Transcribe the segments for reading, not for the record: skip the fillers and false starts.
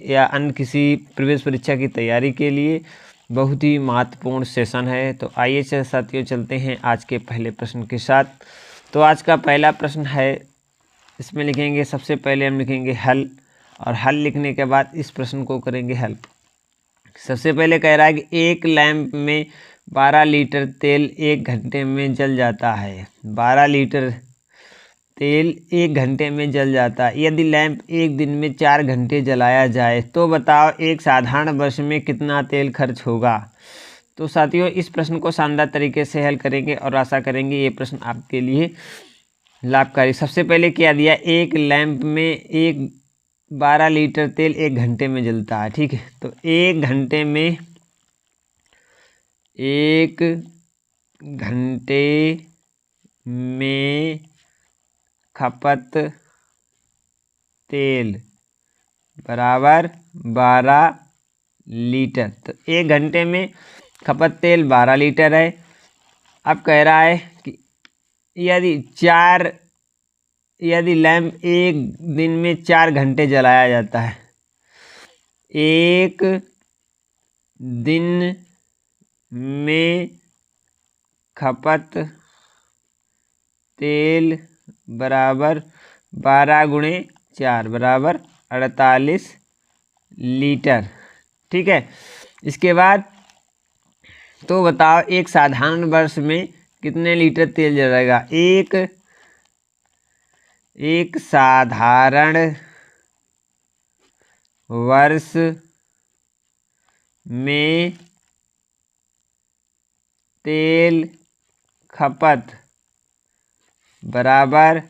या अन्य किसी प्रवेश परीक्षा की तैयारी के लिए बहुत ही महत्वपूर्ण सेशन है। तो आइए साथियों चलते हैं आज के पहले प्रश्न के साथ। तो आज का पहला प्रश्न है, इसमें लिखेंगे, सबसे पहले हम लिखेंगे हल, और हल लिखने के बाद इस प्रश्न को करेंगे हल। सबसे पहले कह रहा है कि एक लैंप में 12 लीटर तेल 1 घंटे में जल जाता है। 12 लीटर तेल 1 घंटे में जल जाता है। यदि लैंप एक दिन में 4 घंटे जलाया जाए तो बताओ एक साधारण वर्ष में कितना तेल खर्च होगा। तो साथियों इस प्रश्न को शानदार तरीके से हल करेंगे और आशा करेंगे ये प्रश्न आपके लिए लाभकारी। सबसे पहले क्या दिया, एक लैंप में 12 लीटर तेल 1 घंटे में जलता है। ठीक है, तो 1 घंटे में खपत तेल बराबर 12 लीटर। तो 1 घंटे में खपत तेल 12 लीटर है। अब कह रहा है कि यदि लैंप एक दिन में 4 घंटे जलाया जाता है, एक दिन में खपत तेल बराबर 12 गुणे 4 बराबर 48 लीटर। ठीक है, इसके बाद तो बताओ एक साधारण वर्ष में कितने लीटर तेल जलेगा। एक साधारण वर्ष में तेल खपत बराबर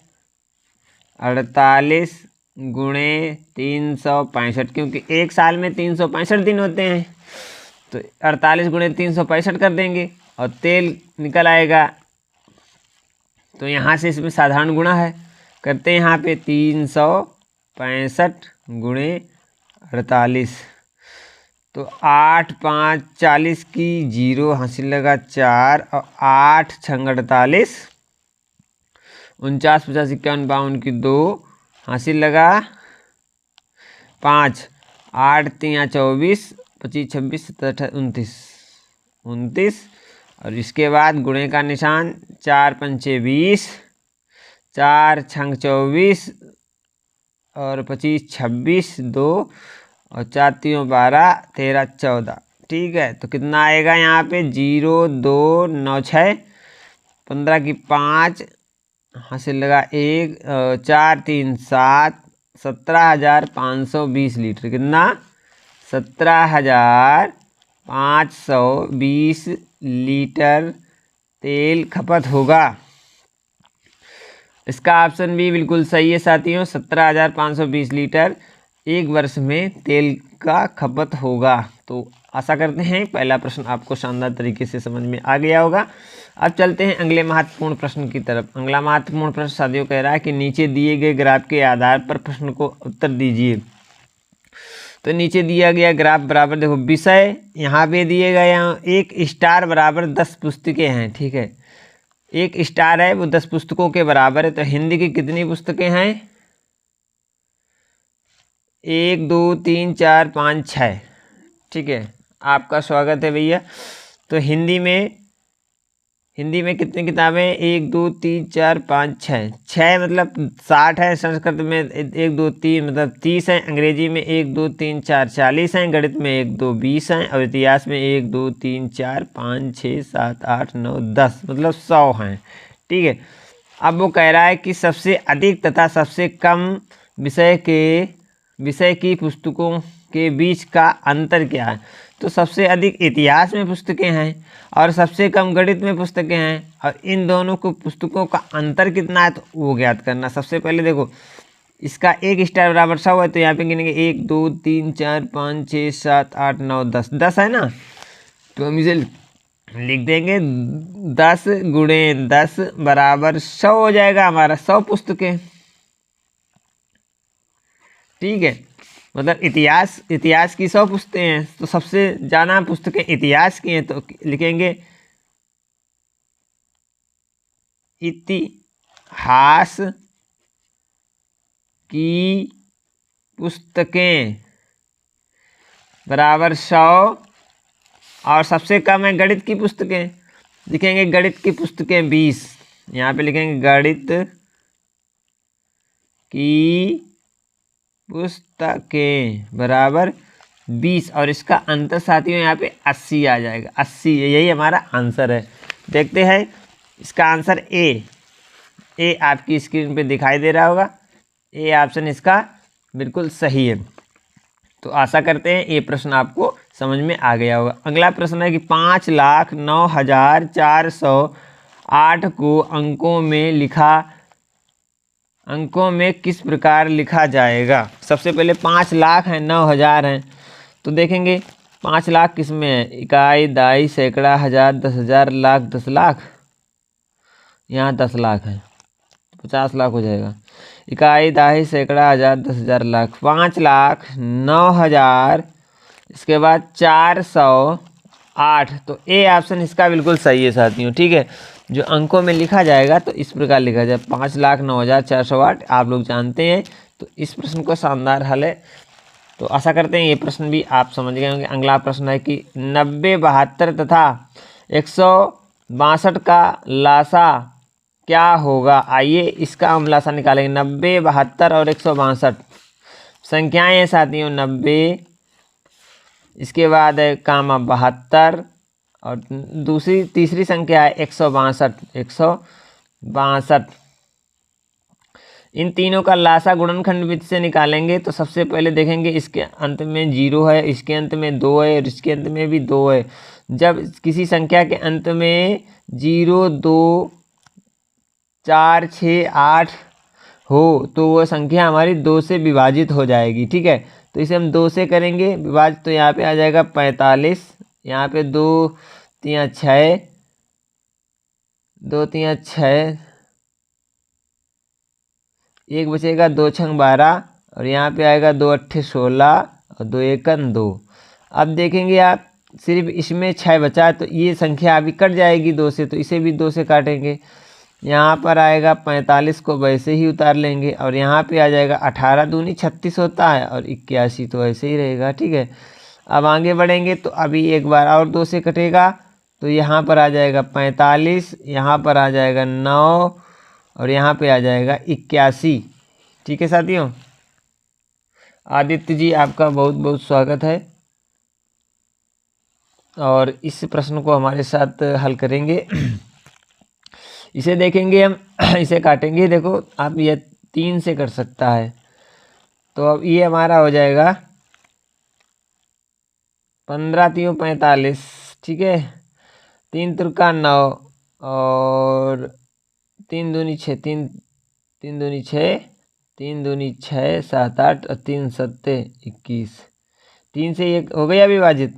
48 गुणे 365, क्योंकि एक साल में 365 दिन होते हैं, तो 48 गुणे 365 कर देंगे और तेल निकल आएगा। तो यहाँ से इसमें साधारण गुणा है, करते हैं यहाँ पे 365 गुणे 48, तो 8 5 40 की 0 हासिल लगा 4 और 8 छंग 48, 49 50 51 52 की 2 हासिल लगा 5, 8 3 24 25 26 27 29, और इसके बाद गुणे का निशान, 4 पंचे 20, 4 छंग 24 और 25 26 2 और 4 3 12 13 14। ठीक है, तो कितना आएगा यहाँ पे 0 2 9 6 15 की 5 हासिल लगा 1 4 3 7 17,520 लीटर। कितना, 17,520 लीटर तेल खपत होगा। इसका ऑप्शन भी बिल्कुल सही है साथियों, 17,520 लीटर एक वर्ष में तेल का खपत होगा। तो आशा करते हैं पहला प्रश्न आपको शानदार तरीके से समझ में आ गया होगा। अब चलते हैं अगले महत्वपूर्ण प्रश्न की तरफ। अगला महत्वपूर्ण प्रश्न साथियों कह रहा है कि नीचे दिए गए ग्राफ के आधार पर प्रश्न को उत्तर दीजिए। तो नीचे दिया गया ग्राफ बराबर, देखो विषय यहाँ पे दिए गए, यहाँ एक स्टार बराबर 10 पुस्तकें हैं। ठीक है, एक स्टार है वो 10 पुस्तकों के बराबर है। तो हिंदी की कितनी पुस्तकें हैं, 1 2 3 4 5 6। ठीक है, आपका स्वागत है भैया। तो हिंदी में कितनी किताबें, 1 2 3 4 5 6, 6 मतलब 60 है। संस्कृत में 1 2 3 मतलब 30 है। अंग्रेजी में 1 2 3 4 40 हैं। गणित में 1 2 20 हैं। और इतिहास में 1 2 3 4 5 6 7 8 9 10 मतलब 100 हैं। ठीक है, अब वो कह रहा है कि सबसे अधिक तथा सबसे कम विषय की पुस्तकों के बीच का अंतर क्या है। तो सबसे अधिक इतिहास में पुस्तकें हैं और सबसे कम गणित में पुस्तकें हैं, और इन दोनों को पुस्तकों का अंतर कितना है तो वो ज्ञात करना। सबसे पहले देखो इसका एक स्टार बराबर 100 है, तो यहाँ पे गिनेंगे 1 2 3 4 5 6 7 8 9 10, 10 है ना, तो हम इसे लिख देंगे 10 गुणे 10 बराबर 100 हो जाएगा हमारा, 100 पुस्तकें। ठीक है, मतलब इतिहास की 100 पुस्तकें हैं, तो सबसे ज़्यादा पुस्तकें इतिहास की हैं, तो लिखेंगे इतिहास की पुस्तकें बराबर 100 और सबसे कम है गणित की पुस्तकें, लिखेंगे गणित की पुस्तकें 20, यहाँ पे लिखेंगे गणित की पुस्तकें बराबर 20 और इसका अंतर साथियों यहाँ पे 80 आ जाएगा, 80, यही हमारा आंसर है। देखते हैं इसका आंसर ए आपकी स्क्रीन पे दिखाई दे रहा होगा, ए ऑप्शन इसका बिल्कुल सही है। तो आशा करते हैं ये प्रश्न आपको समझ में आ गया होगा। अगला प्रश्न है कि 5,09,408 को अंकों में किस प्रकार लिखा जाएगा। सबसे पहले 5 लाख है, 9,000 हैं, तो देखेंगे 5 लाख किस में है, इकाई, दहाई, सैकड़ा, हजार, 10,000, लाख, 10 लाख, यहाँ 10 लाख है, 50 लाख हो जाएगा। इकाई, दहाई, सैकड़ा, हजार, 10,000, लाख, 5,09,000, इसके बाद 408, तो ए ऑप्शन इसका बिल्कुल सही है साथियों। ठीक है, जो अंकों में लिखा जाएगा तो इस प्रकार लिखा जाए 5,09,408, आप लोग जानते हैं। तो इस प्रश्न को शानदार हल है, तो आशा करते हैं ये प्रश्न भी आप समझ गए होंगे। अगला प्रश्न है कि 90, 72 तथा 162 का लासा क्या होगा। आइए इसका हम लासा निकालेंगे। 90, 72 और 162 संख्याएं हैं साथियों। 90, इसके बाद है कामा 72 और तीसरी संख्या है 162। इन तीनों का लासा गुणनखंड विधि से निकालेंगे। तो सबसे पहले देखेंगे इसके अंत में 0 है, इसके अंत में 2 है और इसके अंत में भी 2 है। जब किसी संख्या के अंत में 0, 2, 4, 6, 8 हो तो वह संख्या हमारी 2 से विभाजित हो जाएगी। ठीक है, तो इसे हम 2 से करेंगे विभाजित, तो यहाँ पे आ जाएगा 45, यहाँ पे 2 3 6, 2 3 6, एक बचेगा, 2 6 12 और यहाँ पे आएगा 2 8 16 और 2 1 2। अब देखेंगे आप सिर्फ इसमें 6 बचा, तो ये संख्या अभी कट जाएगी 2 से, तो इसे भी 2 से काटेंगे। यहाँ पर आएगा 45 को वैसे ही उतार लेंगे और यहाँ पे आ जाएगा 18 दूनी 36 होता है और 81 तो ऐसे ही रहेगा। ठीक है, अब आगे बढ़ेंगे तो अभी एक बार और 2 से कटेगा, तो यहाँ पर आ जाएगा 45, यहाँ पर आ जाएगा 9 और यहाँ पे आ जाएगा 81। ठीक है साथियों, आदित्य जी आपका बहुत बहुत स्वागत है और इस प्रश्न को हमारे साथ हल करेंगे। इसे देखेंगे हम, इसे काटेंगे। देखो आप ये 3 से कर सकता है, तो अब ये हमारा हो जाएगा 15 3 45। ठीक है, 3 तुरका 9 और 3 दूनी 6, 3 दूनी 6, 3 दूनी 6 7 8 और 3 7 21। 3 से ये हो गया विभाजित।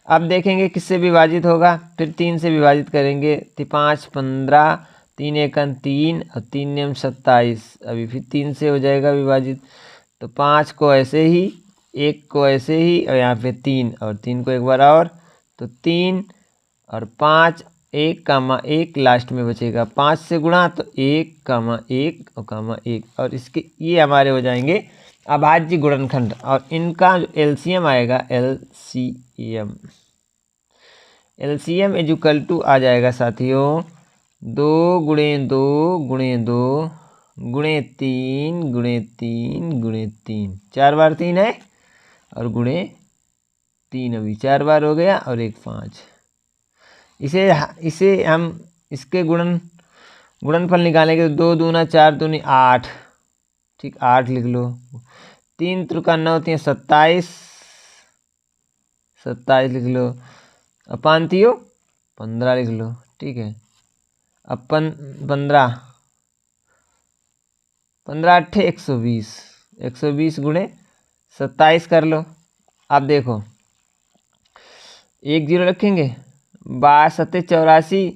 अब देखेंगे किससे विभाजित होगा, फिर 3 से विभाजित करेंगे, 5 15, 3 1 3 और 3 9 27। अभी फिर 3 से हो जाएगा विभाजित, तो 5 को ऐसे ही, 1 को ऐसे ही और यहाँ पे 3 और 3 को एक बार और, तो 3 और 5 1, लास्ट में बचेगा 5 से गुणा, तो 1, 1 और 1 और इसके ये हमारे हो जाएंगे अभाज्य गुणनखंड। और इनका जो एलसीएम आएगा, एलसीएम इक्वल टू आ जाएगा साथियों 2 गुणे 2 गुणे 2 गुणे 3 गुणे 3 गुणे 3, 4 बार 3 है और गुणे 3 अभी 4 बार हो गया और 1 5। इसे हम इसके गुणनफल निकालेंगे, तो 2 दूना 4 दूनी 8। ठीक, 8 लिख लो। 3 त्रिका 9 3 27 लिख लो। अब 5 3 15 लिख लो। ठीक है, अब 15 8 120 गुणे 27 कर लो। अब देखो 1 0 रखेंगे, 12 84,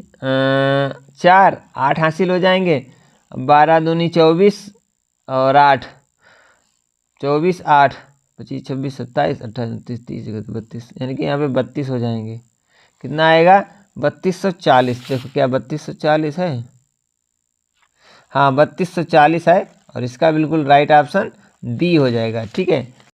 4 8 हासिल हो जाएंगे। 12 दूनी 24 और 8 24 8 25 26 27 28 29 30 32, यानी कि यहाँ पे 32 हो जाएंगे। कितना आएगा 3240। देखो क्या 3240 है, हाँ 3240 है और इसका बिल्कुल राइट ऑप्शन बी हो जाएगा। ठीक है,